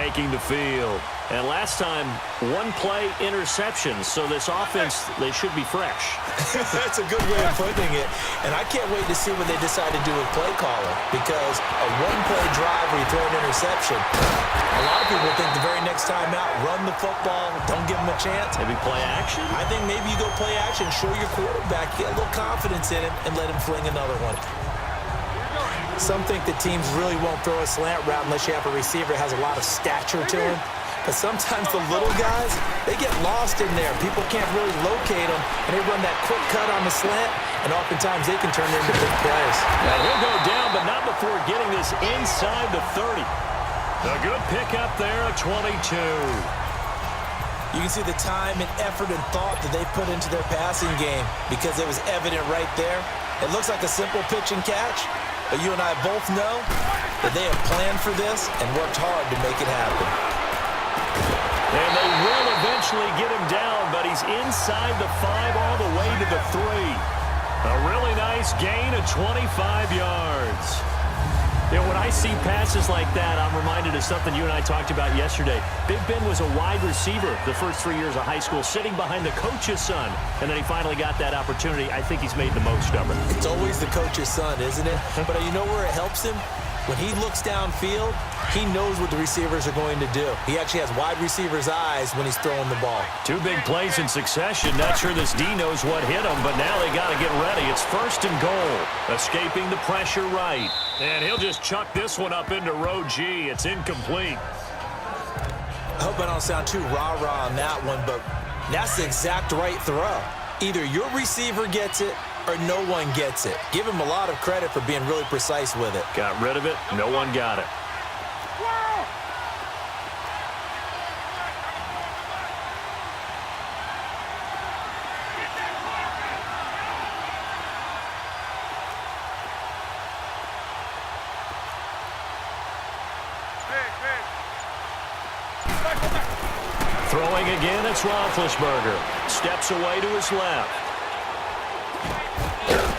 taking the field. And last time, one-play interception. So this offense, they should be fresh. That's a good way of putting it. And I can't wait to see what they decide to do with play calling, because a one-play drive where you throw an interception, a lot of people think the very next time out, run the football, don't give them a chance. Maybe play action? I think maybe you go play action, show your quarterback, get a little confidence in him, and let him fling another one. Some think that teams really won't throw a slant route unless you have a receiver that has a lot of stature to him. But sometimes the little guys, they get lost in there. People can't really locate them, and they run that quick cut on the slant, and oftentimes they can turn into big plays. Now he'll go down, but not before getting this inside the 30. A good pickup there at 22. You can see the time and effort and thought that they put into their passing game, because it was evident right there. It looks like a simple pitch and catch, but you and I both know that they have planned for this and worked hard to make it happen. And they will eventually get him down, but he's inside the 5 all the way to the 3. A really nice gain of 25 yards. You know, when I see passes like that, I'm reminded of something you and I talked about yesterday. Big Ben was a wide receiver the first 3 years of high school, sitting behind the coach's son, and then he finally got that opportunity. I think he's made the most of it. It's always the coach's son, isn't it? But you know where it helps him? When he looks downfield, he knows what the receivers are going to do. He actually has wide receivers' eyes when he's throwing the ball. 2 big plays in succession. Not sure this D knows what hit him, but now they got to get ready. It's 1st and goal. Escaping the pressure right. And he'll just chuck this one up into row G. It's incomplete. I hope I don't sound too rah-rah on that one, but that's the exact right throw. Either your receiver gets it or no one gets it. Give him a lot of credit for being really precise with it. Got rid of it. No one got it. Throwing again, it's Roethlisberger. Steps away to his left.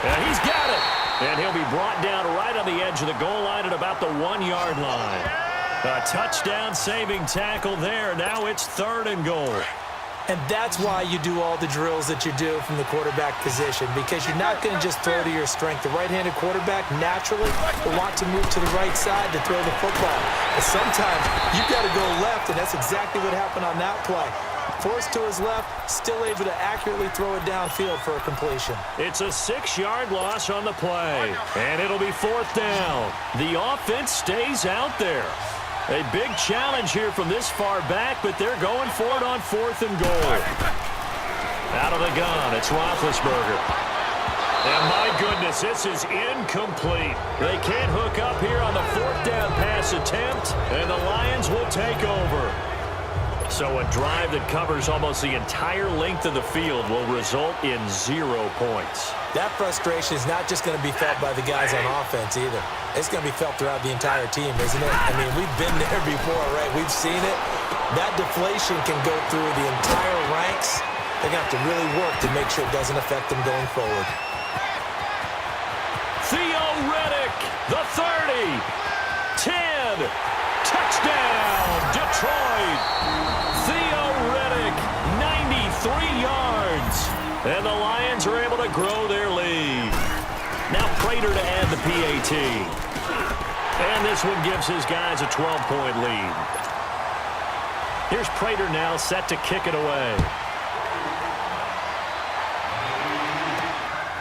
And he's got it. And he'll be brought down right on the edge of the goal line at about the 1-yard line. A touchdown-saving tackle there. Now it's 3rd and goal. And that's why you do all the drills that you do from the quarterback position, because you're not going to just throw to your strength. The right-handed quarterback naturally will want to move to the right side to throw the football. But sometimes you've got to go left, and that's exactly what happened on that play. Forced to his left, still able to accurately throw it downfield for a completion. It's a 6-yard loss on the play, and it'll be 4th down. The offense stays out there. A big challenge here from this far back, but they're going for it on 4th and goal. Out of the gun, it's Roethlisberger. And my goodness, this is incomplete. They can't hook up here on the 4th down pass attempt, and the Lions will take over. So a drive that covers almost the entire length of the field will result in 0 points. That frustration is not just going to be felt by the guys on offense either. It's going to be felt throughout the entire team, isn't it? I mean, we've been there before, right? We've seen it. That deflation can go through the entire ranks. They're going to have to really work to make sure it doesn't affect them going forward. Theo Riddick, the 30, 10, touchdown, Detroit. Theo Riddick, 93 yards. And the Lions are able to grow their lead. Now Prater to add the PAT. And this one gives his guys a 12-point lead. Here's Prater now set to kick it away.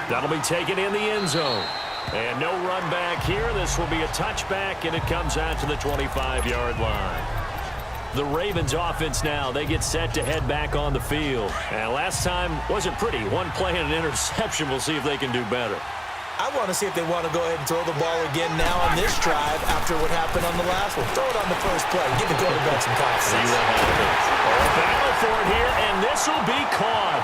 That'll be taken in the end zone. And no run back here. This will be a touchback, and it comes out to the 25-yard line. The Ravens offense now, they get set to head back on the field. And last time wasn't pretty. One play and an interception. We'll see if they can do better. I want to see if they want to go ahead and throw the ball again now on this drive after what happened on the last one. Throw it on the first play. Give the quarterback some confidence. See what happens. Battle for it here, and this will be caught.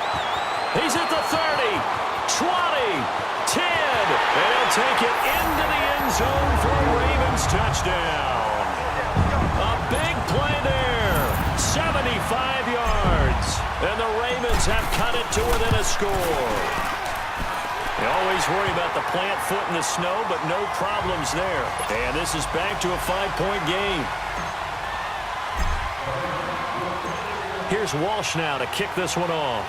He's at the 30, 20, 10, and he'll take it into the end zone for a Ravens touchdown. A big play there, 75 yards, and the Ravens have cut it to within a score. You always worry about the plant foot in the snow, but no problems there. And this is back to a 5-point game. Here's Walsh now to kick this one off.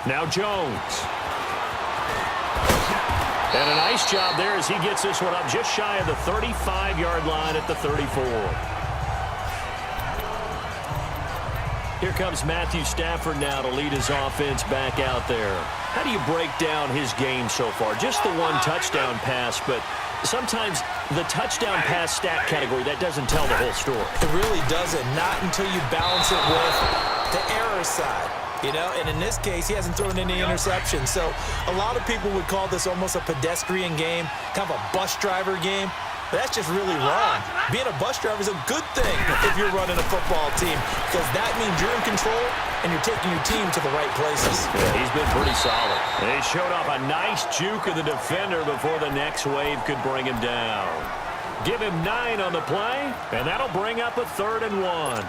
Now Jones. And a nice job there as he gets this one up just shy of the 35-yard line at the 34. Here comes Matthew Stafford now to lead his offense back out there. How do you break down his game so far? Just the one touchdown pass, but sometimes the touchdown pass stat category, that doesn't tell the whole story. It really doesn't. Not until you balance it with the error side. You know, and in this case, he hasn't thrown any interceptions. So a lot of people would call this almost a pedestrian game, kind of a bus driver game. But that's just really wrong. Being a bus driver is a good thing if you're running a football team, because that means you're in control and you're taking your team to the right places. Yeah, he's been pretty solid. They showed off a nice juke of the defender before the next wave could bring him down. Give him 9 on the play, and that'll bring up a 3rd and 1.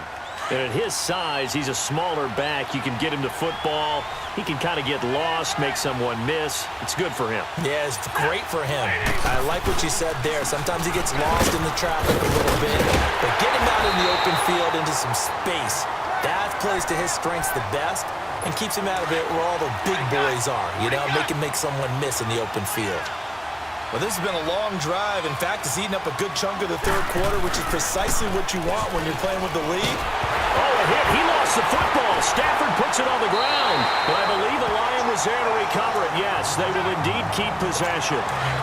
And at his size, he's a smaller back. You can get him to football. He can kind of get lost, make someone miss. It's good for him. Yeah, it's great for him. I like what you said there. Sometimes he gets lost in the traffic a little bit. But get him out in the open field into some space. That plays to his strengths the best and keeps him out of it where all the big boys are. You know, make someone miss in the open field. Well, this has been a long drive. In fact, it's eaten up a good chunk of the 3rd quarter, which is precisely what you want when you're playing with the lead. Oh, a hit. He lost the football. Stafford puts it on the ground. But I believe the Lion was there to recover it. Yes, they will indeed keep possession.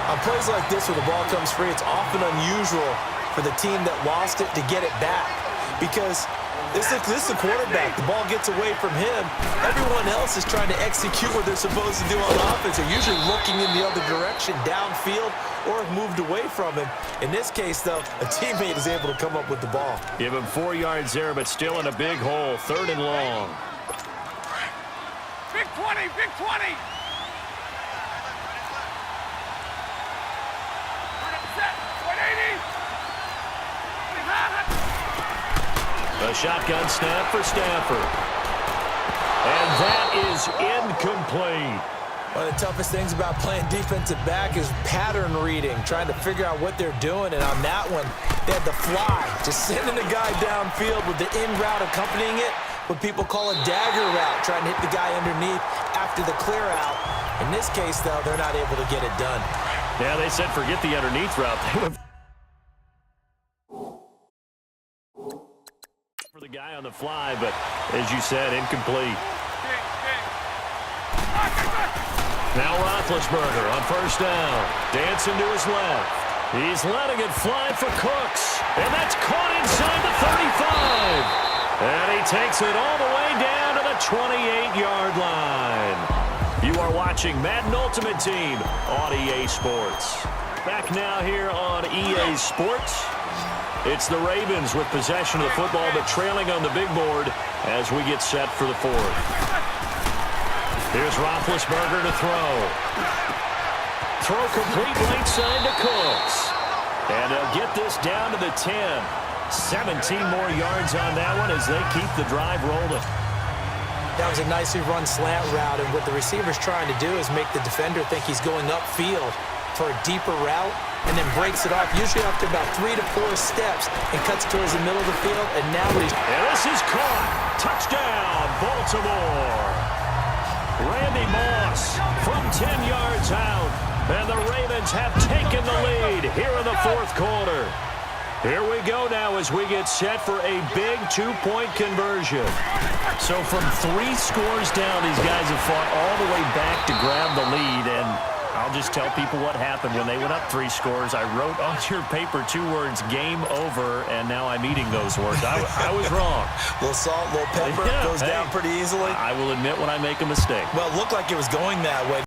On plays like this where the ball comes free, it's often unusual for the team that lost it to get it back. Because this is the quarterback. The ball gets away from him. Everyone else is trying to execute what they're supposed to do on offense. They're usually looking in the other direction, downfield, or have moved away from him. In this case, though, a teammate is able to come up with the ball. Give him 4 yards there, but still in a big hole. 3rd and long. Big 20, big 20. Set, 180. A shotgun snap for Stafford. And that is incomplete. One of the toughest things about playing defensive back is pattern reading, trying to figure out what they're doing. And on that one, they had the fly, just sending the guy downfield with the in route accompanying it, what people call a dagger route, trying to hit the guy underneath after the clear out. In this case, though, they're not able to get it done. Yeah, they said forget the underneath route. They went for the guy on the fly, but as you said, incomplete. Now Roethlisberger on 1st down. Dancing to his left. He's letting it fly for Cooks. And that's caught inside the 35. And he takes it all the way down to the 28-yard line. You are watching Madden Ultimate Team on EA Sports. Back now here on EA Sports. It's the Ravens with possession of the football, but trailing on the big board as we get set for the 4th. Here's Roethlisberger to throw. Throw complete right side to Cooks. And they'll get this down to the 10. 17 more yards on that one as they keep the drive rolling. That was a nicely run slant route, and what the receiver's trying to do is make the defender think he's going upfield for a deeper route, and then breaks it off, usually after about 3 to 4 steps, and cuts towards the middle of the field, and now he's... And this is caught. Touchdown, Baltimore. Randy Moss from 10 yards out, and the Ravens have taken the lead here in the 4th quarter. Here we go now as we get set for a big 2-point conversion. So from 3 scores down, these guys have fought all the way back to grab the lead, and I'll just tell people what happened when they went up 3 scores. I wrote on your paper 2 words, game over, and now I'm eating those words. I was wrong. A little salt, a little pepper, goes down pretty easily. I will admit when I make a mistake. Well, it looked like it was going that way.